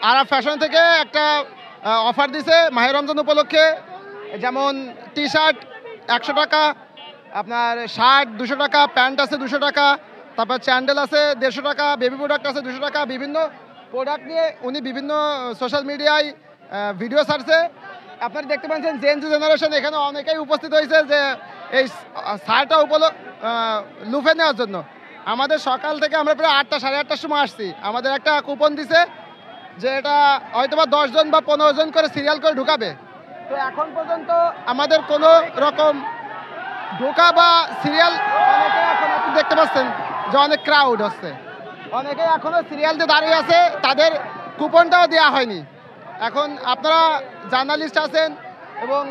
আরা fashion থেকে একটা offer দিছে মাহে রমজান উপলক্ষে, যেমন টি শার্ট 100 টাকা, আপনার শার্ট 200 টাকা, প্যান্ট আছে 200 টাকা, তারপর স্যান্ডেল আছে 150 টাকা, বেবি প্রোডাক্ট আছে 200 টাকা। বিভিন্ন প্রোডাক্ট নিয়ে উনি বিভিন্ন সোশ্যাল মিডিয়ায় ভিডিও ছাড়ছে। আপনারা দেখতে পাচ্ছেন জেনজি জেনারেশন এখানে অনেকেই উপস্থিত হয়েছে যে এই শার্টটা লুফে নেওয়ার জন্য। আমাদের সকাল থেকে আমরা প্রায় 8টা সাড়ে 8টার সময় আসছি। আমাদের একটা কুপন দিছে যে এটা হয়তোবা 10 জন বা 15 জন করে সিরিয়াল করে ঢুকাবে। তো এখন পর্যন্ত আমাদের কোনো রকম ঢোকা বা সিরিয়াল, অনেকে এখন আপনি দেখতে পাচ্ছেন যে অনেক ক্রাউড হচ্ছে, অনেকে এখনও সিরিয়াল দিয়ে দাঁড়িয়ে আছে, তাদের কুপনটাও দেওয়া হয়নি। এখন আপনারা জার্নালিস্ট আছেন এবং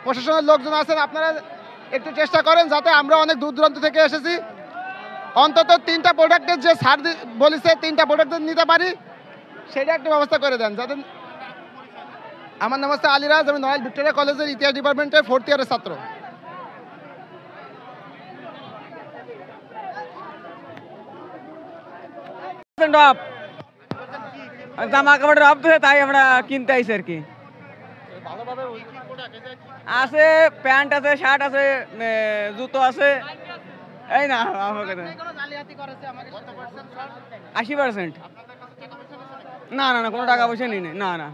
প্রশাসনের লোকজন আছেন, আপনারা একটু চেষ্টা করেন যাতে আমরা অনেক দূর দূরান্ত থেকে এসেছি, অন্তত 3টা প্রোডাক্টের যে ছাড় বলেছে 3টা প্রোডাক্ট নিতে পারি, সেটা একটা ব্যবস্থা করে দেন যাতে। আমার নাম হচ্ছে আলিরাজ, আমি নয়াল ভিক্টোরিয়া কলেজের ইতিহাস ডিপার্টমেন্টের 4th ইয়ারের ছাত্র। জামা কাপড়ের অফ দিছে, তাই আমরা কিনতে আইছি আর কি। আছে প্যান্ট আছে, শার্ট আছে, জুতো আছে, এই না 80%। না না না, কোনো টাকা পয়সা নেই না না।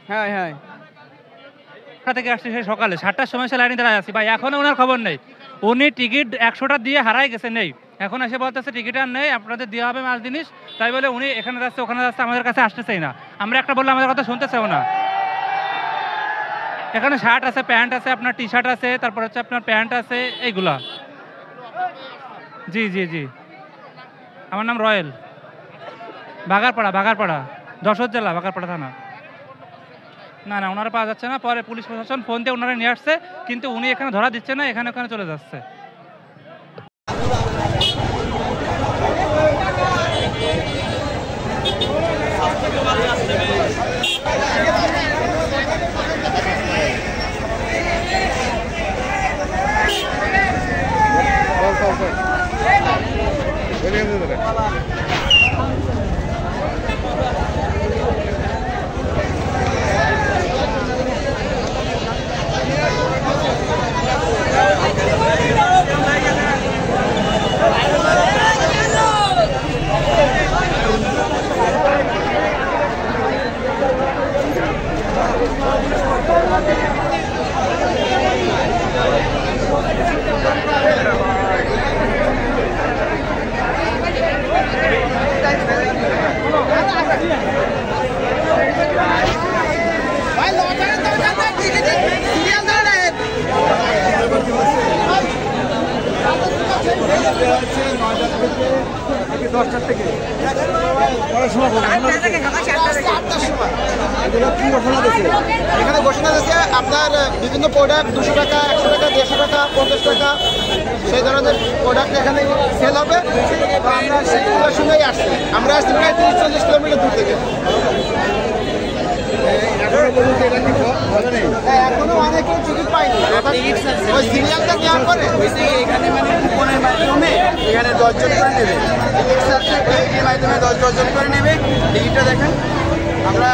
হ্যাঁ হ্যাঁ, থেকে আসছে সেই সকালে 7টার সময় সে লাইনে দাঁড়ায় আছি ভাই, এখনো ওনার খবর নেই। উনি টিকিট 100টা দিয়ে হারাই গেছে, নেই। এখন এসে বলতেছে টিকিট আর নেই, আপনাদের দেওয়া হবে মাল জিনিস, তাই বলে উনি এখানে যাচ্ছে ওখানে যাচ্ছে, আমাদের কাছে আসতেছেই না। আমরা একটা বললে আমাদের কথা শুনতেছেও না। এখানে শার্ট আছে, প্যান্ট আছে, আপনার টি শার্ট আছে, তারপর হচ্ছে আপনার প্যান্ট আছে, এইগুলা। জি জি জি, আমার নাম রয়েল, বাগারপাড়া, যশোর জেলা, বাগারপাড়া থানা। না না, ওনারা পাওয়া যাচ্ছে না। পরে পুলিশ প্রশাসন ফোন দিয়ে ওনারা নিয়ে আসছে, কিন্তু উনি এখানে ধরা দিচ্ছে না, এখানে ওখানে চলে যাচ্ছে। এখানে ঘোষণা দিচ্ছে আপনার বিভিন্ন প্রোডাক্ট 200 টাকা, 100 টাকা, 150 টাকা, 50 টাকা, সেই ধরনের প্রোডাক্ট এখানে সেল হবে। তো আমরা সেইগুলো শুনেই আসছি, আমরা আসছি প্রায় 30-40 কিলোমিটার দূর থেকে। এখনো অনেকে টিকিট পাইনি, ওই সিরিয়ালটা নেওয়ার পরে এখানে মানে কুপনের মাধ্যমে এখানে 10 জন করে নেবে, মাধ্যমে 10 জন করে নেবে। টিকিটটা দেখেন, আমরা